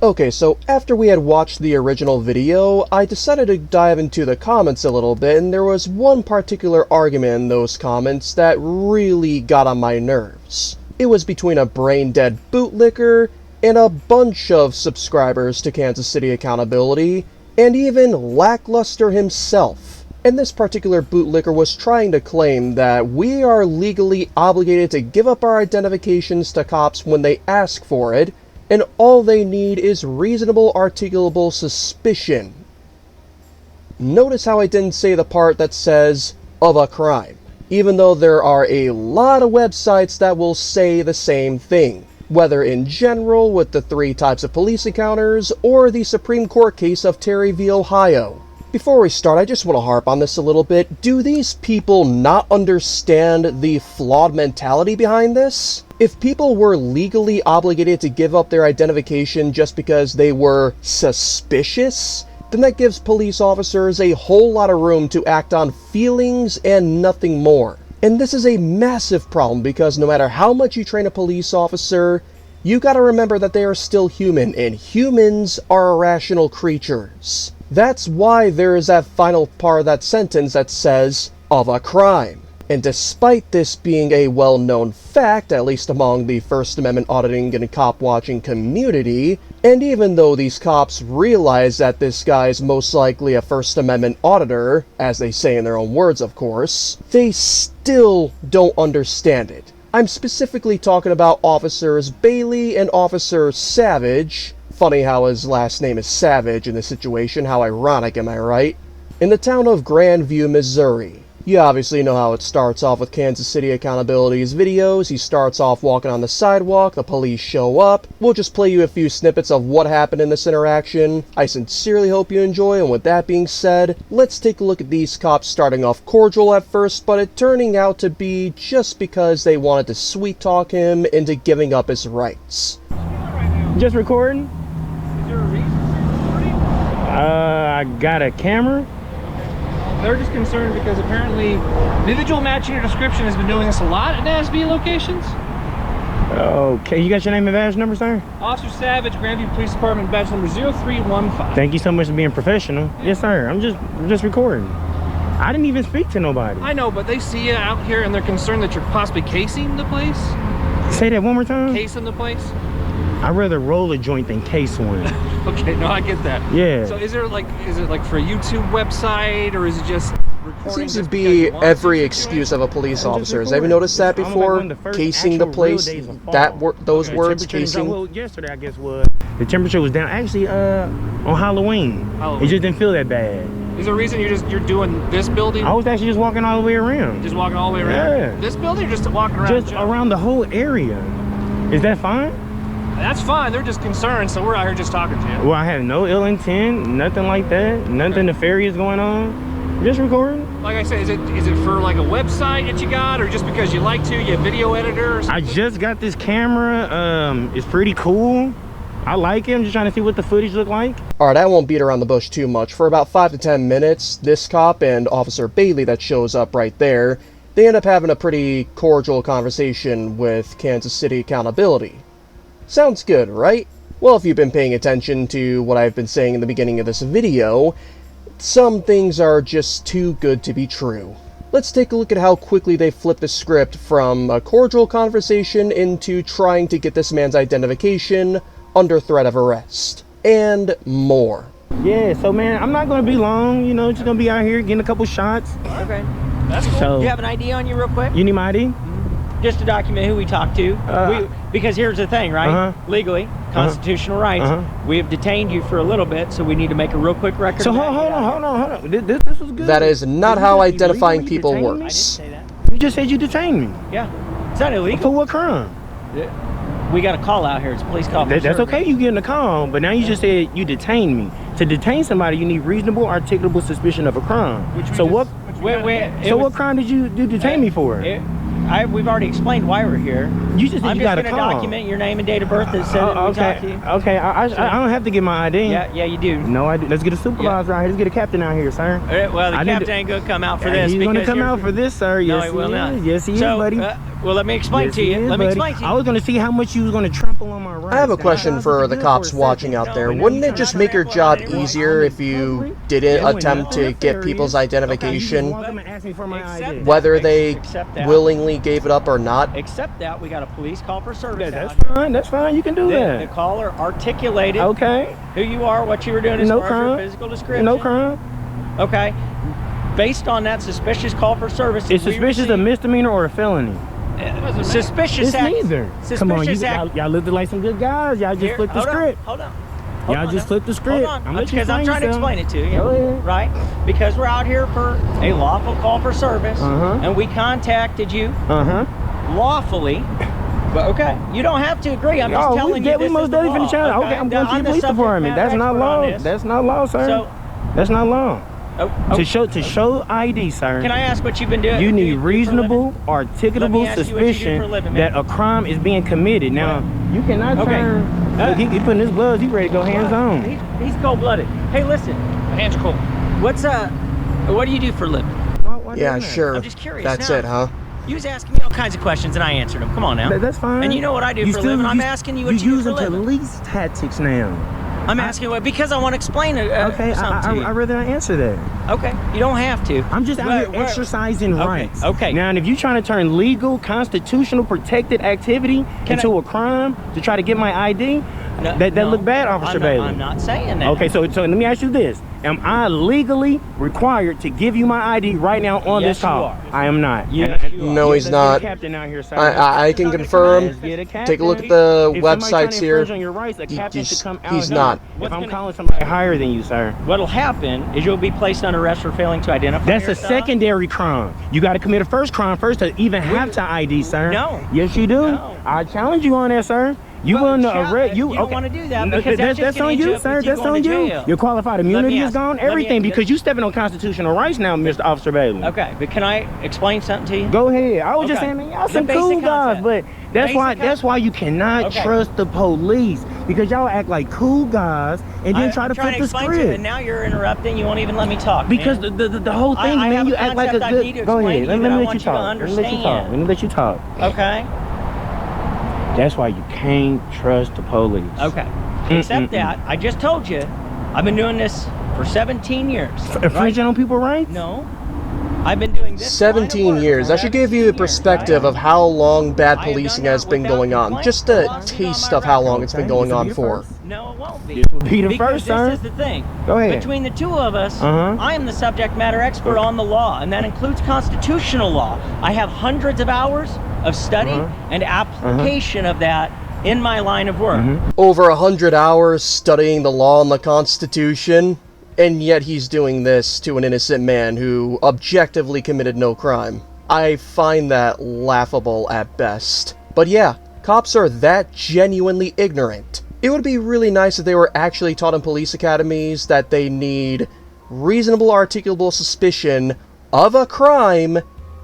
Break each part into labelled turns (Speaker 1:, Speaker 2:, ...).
Speaker 1: Okay, so after we had watched the original video, I decided to dive into the comments a little bit, and there was one particular argument in those comments that really got on my nerves. It was between a brain-dead bootlicker and a bunch of subscribers to Kansas City Accountability, and even Lackluster himself. And this particular bootlicker was trying to claim that we are legally obligated to give up our identifications to cops when they ask for it, and all they need is reasonable articulable suspicion. Notice how I didn't say the part that says, of a crime, even though there are a lot of websites that will say the same thing, whether in general with the 3 types of police encounters, or the Supreme Court case of Terry v. Ohio. Before we start, I just want to harp on this a little bit. Do these people not understand the flawed mentality behind this? If people were legally obligated to give up their identification just because they were suspicious, then that gives police officers a whole lot of room to act on feelings and nothing more. And this is a massive problem because no matter how much you train a police officer, you gotta remember that they are still human, and humans are irrational creatures. That's why there is that final part of that sentence that says, of a crime. And despite this being a well-known fact, at least among the First Amendment auditing and cop-watching community, and even though these cops realize that this guy's most likely a First Amendment auditor, as they say in their own words of course, they still don't understand it. I'm specifically talking about Officers Bailey and Officer Savage. Funny how his last name is Savage in this situation, how ironic, am I right? In the town of Grandview, Missouri. You obviously know how it starts off with Kansas City Accountability's videos. He starts off walking on the sidewalk, the police show up. We'll just play you a few snippets of what happened in this interaction. I sincerely hope you enjoy, and with that being said, let's take a look at these cops starting off cordial at first, but it turning out to be just because they wanted to sweet-talk him into giving up his rights.
Speaker 2: Just recording?
Speaker 3: Is there a reason for recording?
Speaker 2: I got a camera.
Speaker 3: They're just concerned because apparently individual matching your description has been doing this a lot at NASB locations.
Speaker 2: Okay, you got your name and badge number, sir?
Speaker 3: Officer Savage, Grandview Police Department, badge number 0315.
Speaker 2: Thank you so much for being professional. Yes, sir. I'm just recording. I didn't even speak to nobody.
Speaker 3: I know, but they see you out here and they're concerned that you're possibly casing the place.
Speaker 2: Say that one more time.
Speaker 3: Casing the place?
Speaker 2: I'd rather roll a joint than case one.
Speaker 3: Okay, no, I get that.
Speaker 2: Yeah.
Speaker 3: So is it like for a YouTube website, or is it just recording?
Speaker 1: It seems to be every excuse of a police officer. Have you noticed that before? Casing the place, those words, casing.
Speaker 2: Well, yesterday I guess was the temperature was down. Actually, on Halloween, it just didn't feel that bad.
Speaker 3: Is there a reason you're doing this building?
Speaker 2: I was actually just walking all the way around.
Speaker 3: Just walking all the way around?
Speaker 2: Yeah.
Speaker 3: This building, or just walking around?
Speaker 2: Just around the whole area. Is that fine?
Speaker 3: That's fine. They're just concerned, so we're out here just talking to you.
Speaker 2: Well, I have no ill intent, nothing like that, nothing nefarious going on. Just recording.
Speaker 3: Like I said, is it for like a website that you got, or just because you like to? You have video editor or something?
Speaker 2: I just got this camera. It's pretty cool. I like it. I'm just trying to see what the footage look like.
Speaker 1: Alright, I won't beat around the bush too much. For about 5 to 10 minutes, this cop and Officer Bailey that shows up right there, they end up having a pretty cordial conversation with Kansas City Accountability. Sounds good, right? Well, if you've been paying attention to what I've been saying in the beginning of this video, some things are just too good to be true. Let's take a look at how quickly they flip the script from a cordial conversation into trying to get this man's identification under threat of arrest. And more.
Speaker 2: Yeah, so man, I'm not gonna be long, you know, just gonna be out here getting a couple shots.
Speaker 4: Okay. That's cool.
Speaker 2: So,
Speaker 4: you have an ID on you real quick?
Speaker 2: You need my ID?
Speaker 4: Just to document who we talked to. Because here's the thing, right? Legally, constitutional rights. We have detained you for a little bit, so we need to make a real quick record.
Speaker 2: So hold on. This was good.
Speaker 1: That is not how identifying people works.
Speaker 4: I didn't say that.
Speaker 2: You just said you detained me.
Speaker 4: Yeah. Is that illegal?
Speaker 2: For what crime?
Speaker 4: We got a call out here. It's a police call.
Speaker 2: That's okay, you getting a call, but now you just said you detained me. To detain somebody, you need reasonable, articulable suspicion of a crime. So what crime did you detain me for?
Speaker 4: we've already explained why we're here.
Speaker 2: You just
Speaker 4: I'm
Speaker 2: you
Speaker 4: just
Speaker 2: got to
Speaker 4: going to
Speaker 2: call.
Speaker 4: document your name and date of birth that said that we talked to you.
Speaker 2: Okay. I don't have to get my ID.
Speaker 4: Yeah, you do.
Speaker 2: No, I do. Let's get a supervisor out here. Let's get a captain out here, sir.
Speaker 4: Well, the captain ain't going to come out for this.
Speaker 2: He's going to come out for this, sir.
Speaker 4: No,
Speaker 2: Yes,
Speaker 4: he will not.
Speaker 2: Yes, he is, buddy.
Speaker 4: Well, let me explain to you. Let me explain to you.
Speaker 2: I was going to see how much you was going to trample on my rights.
Speaker 1: I have a question for the cops watching out there. Wouldn't it just make your job easier if you didn't attempt to get people's identification, whether they willingly gave it up or not?
Speaker 4: Except that we got a police call for service.
Speaker 2: That's fine. That's fine. You can do that.
Speaker 4: The caller articulated
Speaker 2: Okay.
Speaker 4: who you are, what you were doing as far as your physical description.
Speaker 2: No crime.
Speaker 4: Okay. Based on that suspicious call for service,
Speaker 2: Is suspicious a misdemeanor or a felony?
Speaker 4: Suspicious
Speaker 2: It's
Speaker 4: act.
Speaker 2: neither. Come on, y'all looked like some good guys. Y'all just flipped the script.
Speaker 4: Hold on.
Speaker 2: Y'all just flipped the script.
Speaker 4: Hold on. Because I'm trying to explain it to you.
Speaker 2: Go ahead.
Speaker 4: Right? Because we're out here for a lawful call for service, and we contacted you lawfully. But okay, you don't have to agree. I'm just telling you.
Speaker 2: We most definitely finna try. Okay, I'm going to the police department. That's not law. That's not law, sir. That's not law. To show ID, sir.
Speaker 4: Can I ask what you've been doing?
Speaker 2: You need reasonable, articulable suspicion that a crime is being committed. Now, you cannot turn. Look, he putting his gloves. He ready to go hands on.
Speaker 4: He's cold-blooded. Hey, listen.
Speaker 3: My hand's cold.
Speaker 4: What do you do for a living?
Speaker 1: Yeah, sure.
Speaker 4: I'm just curious.
Speaker 1: That's
Speaker 4: now.
Speaker 1: it, huh?
Speaker 4: You was asking me all kinds of questions and I answered them. Come on now.
Speaker 2: That's fine.
Speaker 4: And you know what I do for a living. I'm asking you what you do for a living.
Speaker 2: You're using police tactics now.
Speaker 4: I'm asking you because I want to explain it.
Speaker 2: Okay,
Speaker 4: something to you.
Speaker 2: I'd rather not answer that.
Speaker 4: Okay, you don't have to.
Speaker 2: I'm just out here exercising rights.
Speaker 4: Okay.
Speaker 2: Now, and if you're trying to turn legal, constitutional, protected activity into a crime to try to get my ID, that look bad, Officer Bailey.
Speaker 4: I'm not saying that.
Speaker 2: Okay, so let me ask you this. Am I legally required to give you my ID right now on this call?
Speaker 4: Yes, you are.
Speaker 2: I am not.
Speaker 1: No, he's not.
Speaker 2: Captain out here, sir.
Speaker 1: I can confirm. Take a look at the websites here. He's not.
Speaker 2: If I'm calling somebody higher than you, sir.
Speaker 4: What'll happen is you'll be placed under arrest for failing to identify
Speaker 2: That's
Speaker 4: yourself.
Speaker 2: a secondary crime. You got to commit a first crime first to even have to ID, sir.
Speaker 4: No.
Speaker 2: Yes, you do.
Speaker 4: No.
Speaker 2: I challenge you on that, sir. You willing to arrest you?
Speaker 4: You don't want to do that because
Speaker 2: that's on you, sir. That's on you. Your qualified immunity is gone. Everything because you stepping on constitutional rights now, Mr. Officer Bailey.
Speaker 4: Okay, but can I explain something to you?
Speaker 2: Go ahead. I was just saying, man, y'all some cool guys, but that's why you cannot trust the police because y'all act like cool guys and then try to flip the script.
Speaker 4: And now you're interrupting. You won't even let me talk.
Speaker 2: Because the whole thing, man, you act like a good. Go ahead. Let me let you talk. Let me let you talk.
Speaker 4: Okay.
Speaker 2: That's why you can't trust the police.
Speaker 4: Okay. Except that, I just told you, I've been doing this for 17 years.
Speaker 2: Infringing on people's rights?
Speaker 4: No. I've been doing this
Speaker 1: 17 years. That should give you a perspective of how long bad policing has been going on. Just a taste of how long it's been going on for.
Speaker 4: No, it won't be.
Speaker 2: This will be the first, sir.
Speaker 4: This is the thing.
Speaker 2: Go ahead.
Speaker 4: Between the two of us, I am the subject matter expert on the law, and that includes constitutional law. I have hundreds of hours of study and application of that in my line of work.
Speaker 1: Over 100 hours studying the law and the Constitution, and yet he's doing this to an innocent man who objectively committed no crime. I find that laughable at best. But yeah, cops are that genuinely ignorant. It would be really nice if they were actually taught in police academies that they need reasonable articulable suspicion of a crime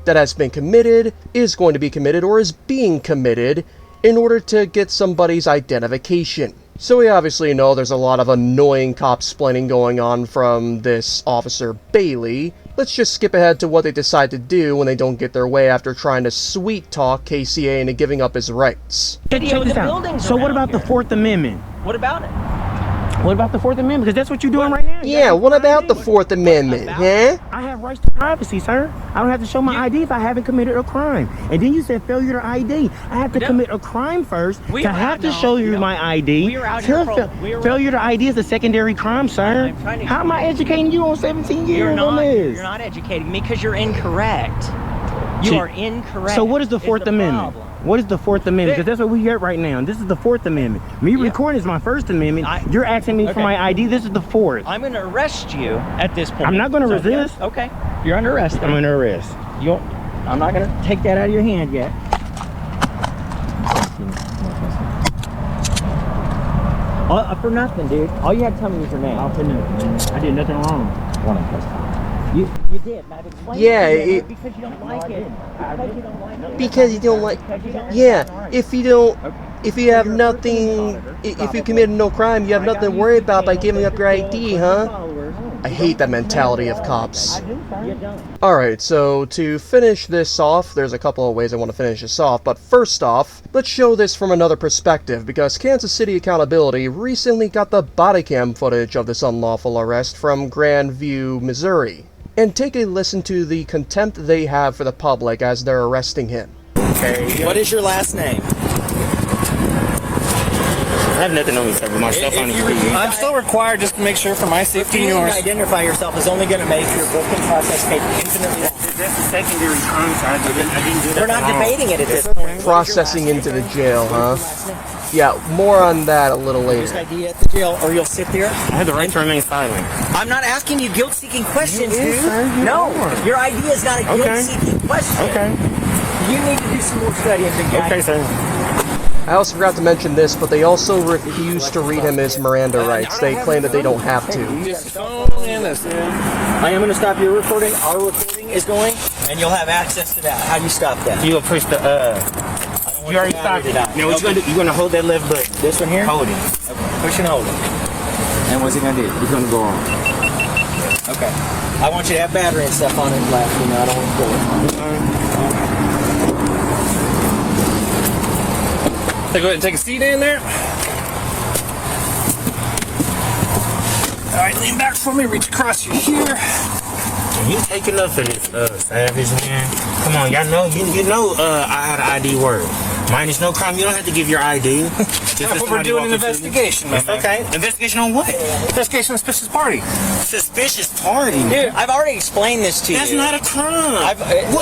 Speaker 1: that has been committed, is going to be committed, or is being committed in order to get somebody's identification. So we obviously know there's a lot of annoying cop-splaining going on from this Officer Bailey. Let's just skip ahead to what they decide to do when they don't get their way after trying to sweet-talk KCA into giving up his rights.
Speaker 2: Check this out. So what about the Fourth Amendment?
Speaker 4: What about it?
Speaker 2: What about the Fourth Amendment? Because that's what you're doing right now.
Speaker 1: Yeah, what about the Fourth Amendment, huh?
Speaker 2: I have rights to privacy, sir. I don't have to show my ID if I haven't committed a crime. And then you said failure to ID. I have to commit a crime first to have to show you my ID. Failure to ID is a secondary crime, sir. How am I educating you on 17 years on this?
Speaker 4: You're not educating me because you're incorrect. You are incorrect.
Speaker 2: So what is the Fourth Amendment? What is the Fourth Amendment? Because that's what we get right now. This is the Fourth Amendment. Me recording is my First Amendment. You're asking me for my ID. This is the Fourth.
Speaker 4: I'm going to arrest you at this point.
Speaker 2: I'm not going to resist.
Speaker 4: Okay. You're under arrest.
Speaker 2: I'm under arrest.
Speaker 4: I'm not going to take that out of your hand yet. For nothing, dude. All you had to tell me was your name.
Speaker 2: I'll put nothing. I did nothing wrong.
Speaker 4: You did. And I've explained
Speaker 1: Yeah,
Speaker 4: it because you don't like it. Because you don't like it.
Speaker 1: Because you don't like... Yeah, if you have nothing... If you committed no crime, you have nothing to worry about by giving up your ID, huh? I hate that mentality of cops. Alright, so to finish this off, there's a couple of ways I want to finish this off, but first off, let's show this from another perspective, because Kansas City Accountability recently got the body cam footage of this unlawful arrest from Grandview, Missouri. And take a listen to the contempt they have for the public as they're arresting him.
Speaker 2: Okay. What is your last name? I have nothing on me, sir, but my cell phone is free.
Speaker 3: I'm still required just to make sure for my safety and yours.
Speaker 4: Identify yourself is only going to make your booking process take infinitely longer.
Speaker 2: That's a secondary crime, so I didn't do that.
Speaker 4: We're not debating it at this point.
Speaker 1: Processing into the jail, huh? Yeah, more on that a little later.
Speaker 4: Just ID at the jail, or you'll sit there.
Speaker 2: I have the right to remain silent.
Speaker 4: I'm not asking you guilt-seeking questions, dude. No, your ID is not a guilt-seeking question.
Speaker 2: Okay.
Speaker 4: You need to do some more studying, big guy.
Speaker 2: Okay, sir.
Speaker 1: I also forgot to mention this, but they also refuse to read him his Miranda rights. They claim that they don't have to.
Speaker 4: I am going to stop your recording. Our recording is going, and you'll have access to that. How do you stop that?
Speaker 2: You will push the, you already stopped it. Now what you gonna do? You're going to hold that left button.
Speaker 4: This one here?
Speaker 2: Hold it.
Speaker 4: Okay. Push and hold it.
Speaker 2: And what's it going to do? It's going to go on.
Speaker 4: Okay. I want you to have battery and stuff on it left. You know, I don't want to pull it.
Speaker 3: So go ahead and take a seat in there. All right, lean back for me. Reach across your here.
Speaker 2: You take enough of this, savage man. Come on, y'all know you know I had an ID word. Mine is no crime. You don't have to give your ID.
Speaker 3: We're doing an investigation, man.
Speaker 2: Okay. Investigation on what?
Speaker 3: Investigation on suspicious party.
Speaker 2: Suspicious party.
Speaker 4: Dude, I've already explained this to you.
Speaker 2: That's not a crime.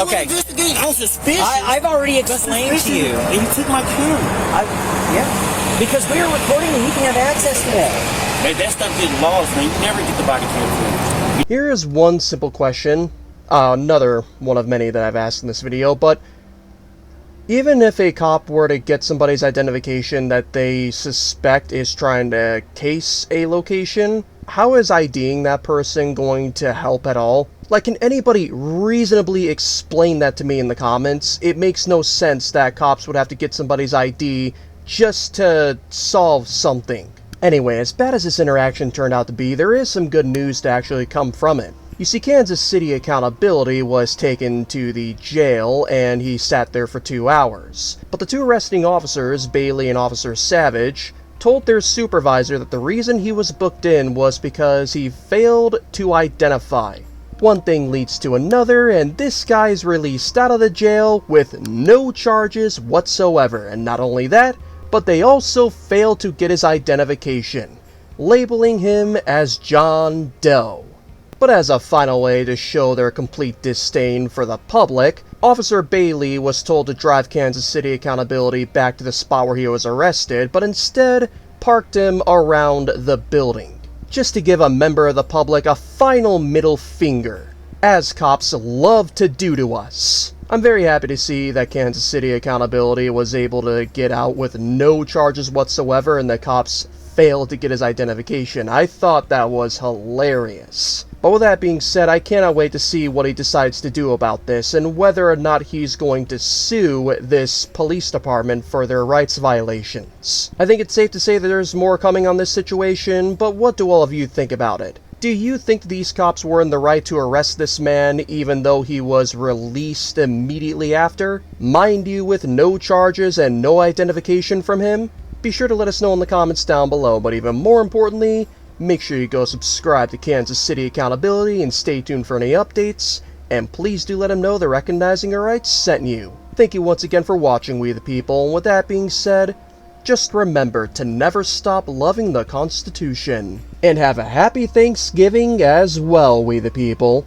Speaker 4: Okay.
Speaker 2: Investigating on suspicious.
Speaker 4: I've already explained to you.
Speaker 2: And you took my camera.
Speaker 4: Yeah. Because we are recording and you can have access to that.
Speaker 2: Hey, that stuff gets lost, man. You never get the body cam footage.
Speaker 1: Here is one simple question, another one of many that I've asked in this video, but even if a cop were to get somebody's identification that they suspect is trying to case a location, how is IDing that person going to help at all? Like, can anybody reasonably explain that to me in the comments? It makes no sense that cops would have to get somebody's ID just to solve something. Anyway, as bad as this interaction turned out to be, there is some good news to actually come from it. You see, Kansas City Accountability was taken to the jail, and he sat there for 2 hours. But the two arresting officers, Bailey and Officer Savage, told their supervisor that the reason he was booked in was because he failed to identify. One thing leads to another, and this guy's released out of the jail with no charges whatsoever. And not only that, but they also failed to get his identification, labeling him as John Doe. But as a final way to show their complete disdain for the public, Officer Bailey was told to drive Kansas City Accountability back to the spot where he was arrested, but instead parked him around the building, just to give a member of the public a final middle finger, as cops love to do to us. I'm very happy to see that Kansas City Accountability was able to get out with no charges whatsoever and the cops failed to get his identification. I thought that was hilarious. But with that being said, I cannot wait to see what he decides to do about this and whether or not he's going to sue this police department for their rights violations. I think it's safe to say that there's more coming on this situation, but what do all of you think about it? Do you think these cops were in the right to arrest this man even though he was released immediately after? Mind you, with no charges and no identification from him? Be sure to let us know in the comments down below, but even more importantly, make sure you go subscribe to Kansas City Accountability and stay tuned for any updates, and please do let them know the Recognizing Your Rights sent you. Thank you once again for watching, We the People, and with that being said, just remember to never stop loving the Constitution. And have a happy Thanksgiving as well, We the People.